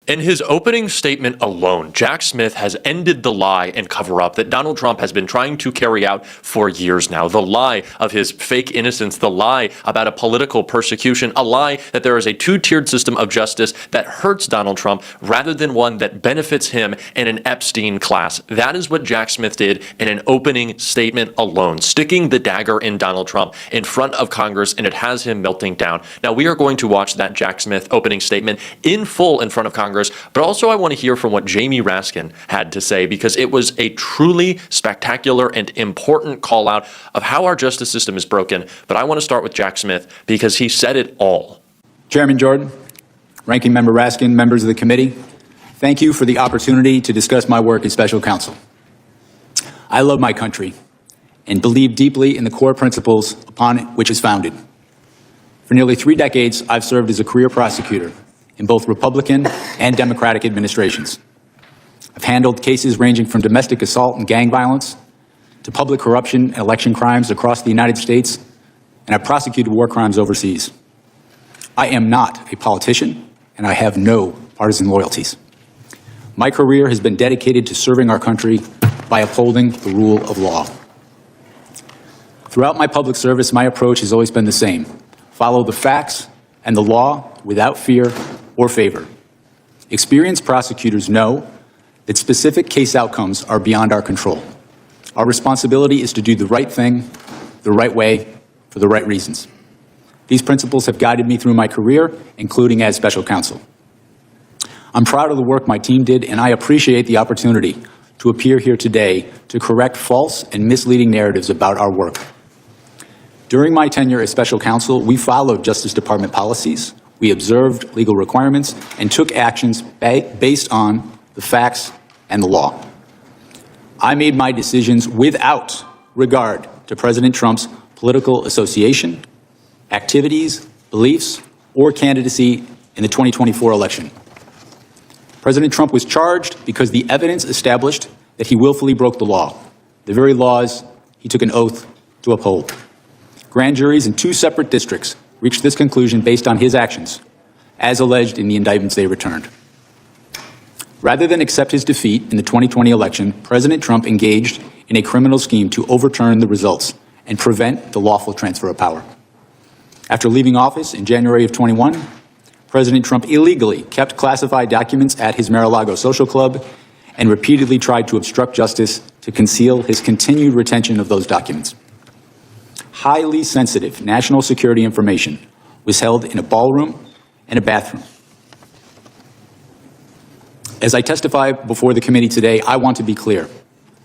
In his opening statement alone, Jack Smith has ended the lie and cover-up that Donald Trump has been trying to carry out for years now. The lie of his fake innocence, the lie about a political persecution, a lie that there is a two-tiered system of justice that hurts Donald Trump rather than one that benefits him and an Epstein class. That is what Jack Smith did in an opening statement alone, sticking the dagger in Donald Trump in front of Congress, and it has him melting down. Now, we are going to watch that Jack Smith opening statement in full in front of Congress. But also I want to hear from what Jamie Raskin had to say, because it was a truly spectacular and important call out of how our justice system is broken. But I want to start with Jack Smith because he said it all. Chairman Jordan, Ranking Member Raskin, members of the committee, thank you for the opportunity to discuss my work as special counsel. I love my country and believe deeply in the core principles upon which it's founded. For nearly 3 decades, I've served as a career prosecutor in both Republican and Democratic administrations. I've handled cases ranging from domestic assault and gang violence to public corruption and election crimes across the United States, and I've prosecuted war crimes overseas. I am not a politician, and I have no partisan loyalties. My career has been dedicated to serving our country by upholding the rule of law. Throughout my public service, my approach has always been the same: follow the facts and the law without fear or favor. Experienced prosecutors know that specific case outcomes are beyond our control. Our responsibility is to do the right thing, the right way, for the right reasons. These principles have guided me through my career, including as special counsel. I'm proud of the work my team did, and I appreciate the opportunity to appear here today to correct false and misleading narratives about our work. During my tenure as special counsel, we followed Justice Department policies. We observed legal requirements and took actions based on the facts and the law. I made my decisions without regard to President Trump's political association, activities, beliefs, or candidacy in the 2024 election. President Trump was charged because the evidence established that he willfully broke the law, the very laws he took an oath to uphold. Grand juries in 2 separate districts reached this conclusion based on his actions, as alleged in the indictments they returned. Rather than accept his defeat in the 2020 election, President Trump engaged in a criminal scheme to overturn the results and prevent the lawful transfer of power. After leaving office in January of 21, President Trump illegally kept classified documents at his Mar-a-Lago social club and repeatedly tried to obstruct justice to conceal his continued retention of those documents. Highly sensitive national security information was held in a ballroom and a bathroom. As I testify before the committee today, I want to be clear.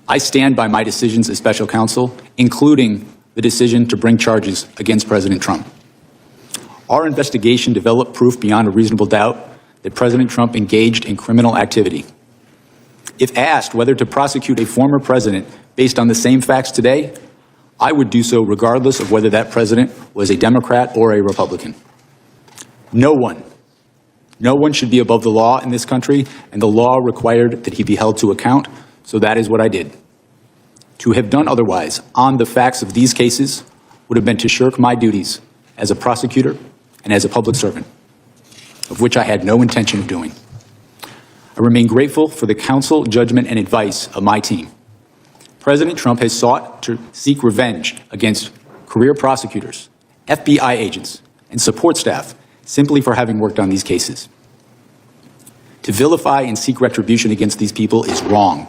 I stand by my decisions as special counsel, including the decision to bring charges against President Trump. Our investigation developed proof beyond a reasonable doubt that President Trump engaged in criminal activity. If asked whether to prosecute a former president based on the same facts today, I would do so regardless of whether that president was a Democrat or a Republican. No one should be above the law in this country, and the law required that he be held to account, so that is what I did. To have done otherwise on the facts of these cases would have been to shirk my duties as a prosecutor and as a public servant, of which I had no intention of doing. I remain grateful for the counsel, judgment, and advice of my team. President Trump has sought to seek revenge against career prosecutors, FBI agents, and support staff simply for having worked on these cases. To vilify and seek retribution against these people is wrong.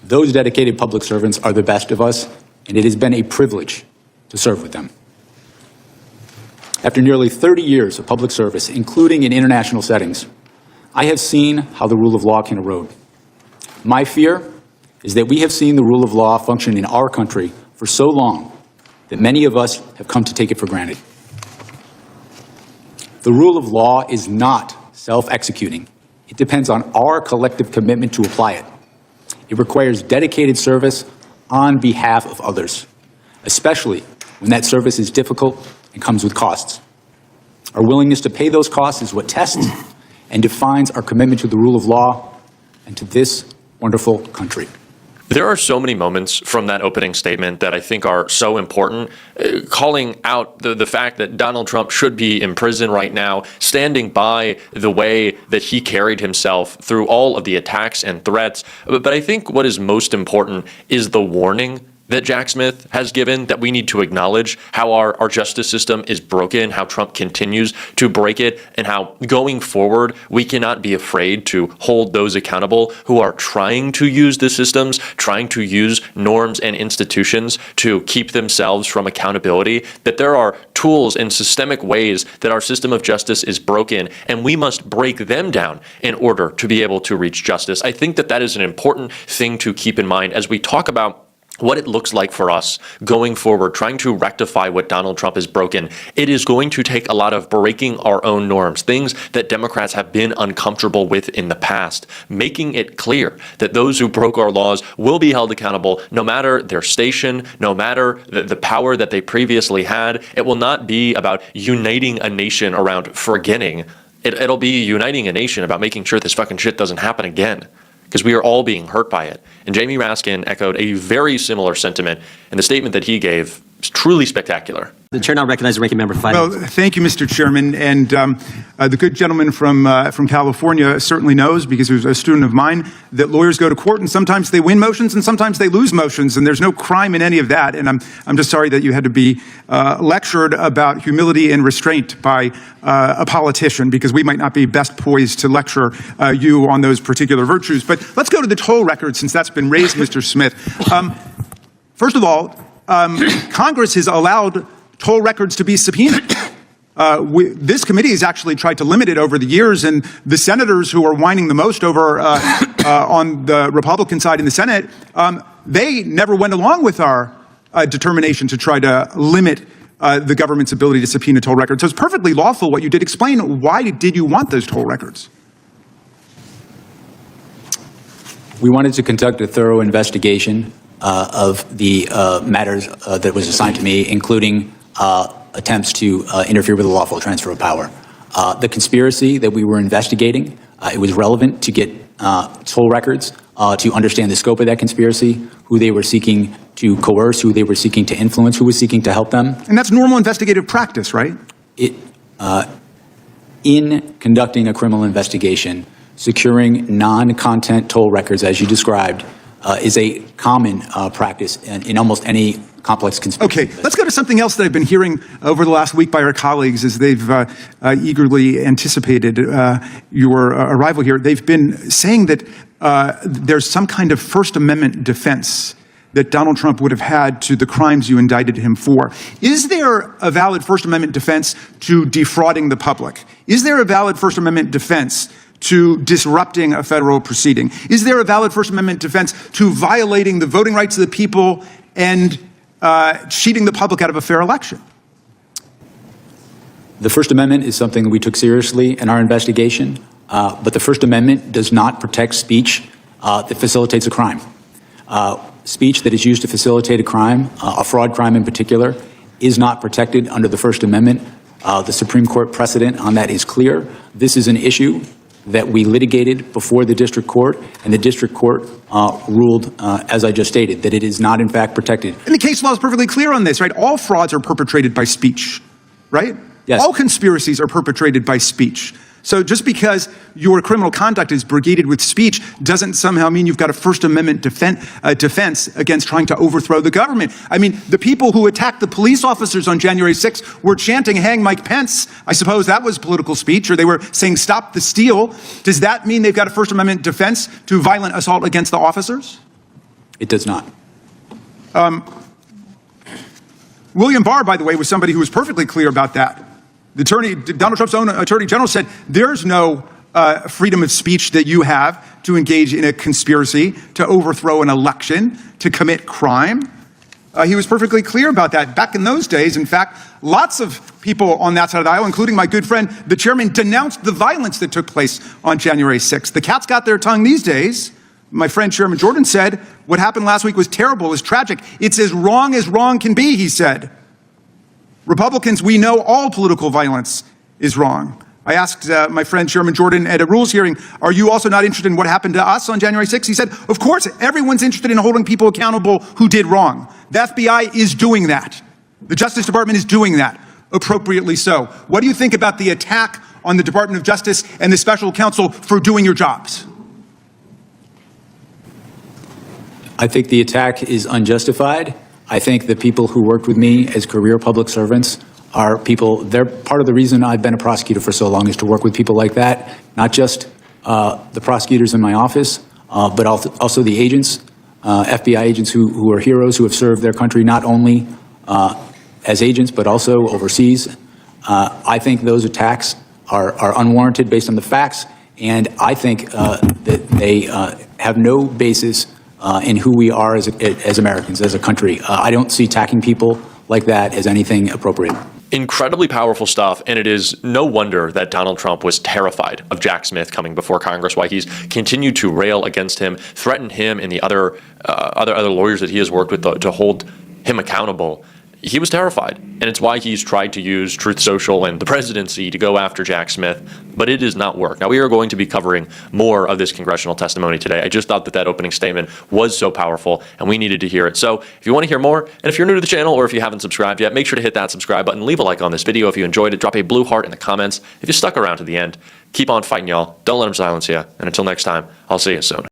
Those dedicated public servants are the best of us, and it has been a privilege to serve with them. After nearly 30 years of public service, including in international settings, I have seen how the rule of law can erode. My fear is that we have seen the rule of law function in our country for so long that many of us have come to take it for granted. The rule of law is not self-executing. It depends on our collective commitment to apply it. It requires dedicated service on behalf of others, especially when that service is difficult and comes with costs. Our willingness to pay those costs is what tests and defines our commitment to the rule of law and to this wonderful country. There are so many moments from that opening statement that I think are so important, calling out the fact that Donald Trump should be in prison right now, standing by the way that he carried himself through all of the attacks and threats. But I think what is most important is the warning that Jack Smith has given, that we need to acknowledge how our justice system is broken, how Trump continues to break it, and how going forward, we cannot be afraid to hold those accountable who are trying to use the systems, trying to use norms and institutions to keep themselves from accountability, that there are tools and systemic ways that our system of justice is broken, and we must break them down in order to be able to reach justice. I think that that is an important thing to keep in mind as we talk about what it looks like for us going forward, trying to rectify what Donald Trump has broken. It is going to take a lot of breaking our own norms, things that Democrats have been uncomfortable with in the past, making it clear that those who broke our laws will be held accountable no matter their station, no matter the power that they previously had. It will not be about uniting a nation around forgetting. It'll be uniting a nation about making sure this fucking shit doesn't happen again, because we are all being hurt by it. And Jamie Raskin echoed a very similar sentiment, and the statement that he gave is truly spectacular. The chair now recognizes the ranking member for 5 minutes. Well, thank you, Mr. Chairman. And the good gentleman from California certainly knows, because he was a student of mine, that lawyers go to court and sometimes they win motions and sometimes they lose motions, and there's no crime in any of that. And I'm just sorry that you had to be lectured about humility and restraint by a politician, because we might not be best poised to lecture you on those particular virtues. But let's go to the toll record, since that's been raised, Mr. Smith. First of all, Congress has allowed toll records to be subpoenaed. This committee has actually tried to limit it over the years, and the senators who are whining the most over on the Republican side in the Senate, they never went along with our determination to try to limit the government's ability to subpoena toll records. So it's perfectly lawful what you did. Explain, why did you want those toll records? We wanted to conduct a thorough investigation of the matters that was assigned to me, including attempts to interfere with the lawful transfer of power. The conspiracy that we were investigating, it was relevant to get toll records to understand the scope of that conspiracy, who they were seeking to coerce, who they were seeking to influence, who was seeking to help them. And that's normal investigative practice, right? In conducting a criminal investigation, securing non-content toll records, as you described, is a common practice in almost any complex conspiracy. Okay, let's go to something else that I've been hearing over the last week by our colleagues as they've eagerly anticipated your arrival here. They've been saying that there's some kind of First Amendment defense that Donald Trump would have had to the crimes you indicted him for. Is there a valid First Amendment defense to defrauding the public? Is there a valid First Amendment defense to disrupting a federal proceeding? Is there a valid First Amendment defense to violating the voting rights of the people and cheating the public out of a fair election? The First Amendment is something that we took seriously in our investigation, but the First Amendment does not protect speech that facilitates a crime. Speech that is used to facilitate a crime, a fraud crime in particular, is not protected under the First Amendment. The Supreme Court precedent on that is clear. This is an issue that we litigated before the district court, and the district court ruled, as I just stated, that it is not in fact protected. And the case law is perfectly clear on this, right? All frauds are perpetrated by speech, right? Yes. All conspiracies are perpetrated by speech. So just because your criminal conduct is brigaded with speech doesn't somehow mean you've got a First Amendment defense against trying to overthrow the government. I mean, the people who attacked the police officers on January 6th were chanting, "Hang Mike Pence." I suppose that was political speech, or they were saying, "Stop the steal." Does that mean they've got a First Amendment defense to violent assault against the officers? It does not. William Barr, by the way, was somebody who was perfectly clear about that. Donald Trump's own attorney general said there's no freedom of speech that you have to engage in a conspiracy to overthrow an election, to commit crime. He was perfectly clear about that. Back in those days, in fact, lots of people on that side of the aisle, including my good friend, the chairman, denounced the violence that took place on January 6th. The cat's got their tongue these days. My friend Chairman Jordan said, what happened last week was terrible, it was tragic. It's as wrong can be, he said. Republicans, we know all political violence is wrong. I asked my friend Chairman Jordan at a rules hearing, are you also not interested in what happened to us on January 6th? He said, of course, everyone's interested in holding people accountable who did wrong. The FBI is doing that. The Justice Department is doing that, appropriately so. What do you think about the attack on the Department of Justice and the special counsel for doing your jobs? I think the attack is unjustified. I think the people who worked with me as career public servants are people, they're part of the reason I've been a prosecutor for so long is to work with people like that, not just the prosecutors in my office, but also the agents, FBI agents who are heroes, who have served their country not only as agents, but also overseas. I think those attacks are unwarranted based on the facts, and I think that they have no basis in who we are as Americans, as a country. I don't see attacking people like that as anything appropriate. Incredibly powerful stuff, and it is no wonder that Donald Trump was terrified of Jack Smith coming before Congress, why he's continued to rail against him, threaten him and the other lawyers that he has worked with to hold him accountable. He was terrified, and it's why he's tried to use Truth Social and the presidency to go after Jack Smith, but it has not worked. Now, we are going to be covering more of this congressional testimony today. I just thought that opening statement was so powerful, and we needed to hear it. So if you want to hear more, and if you're new to the channel or if you haven't subscribed yet, make sure to hit that subscribe button, leave a like on this video if you enjoyed it, drop a blue heart in the comments. If you stuck around to the end, keep on fighting, y'all. Don't let them silence you, and until next time, I'll see you soon.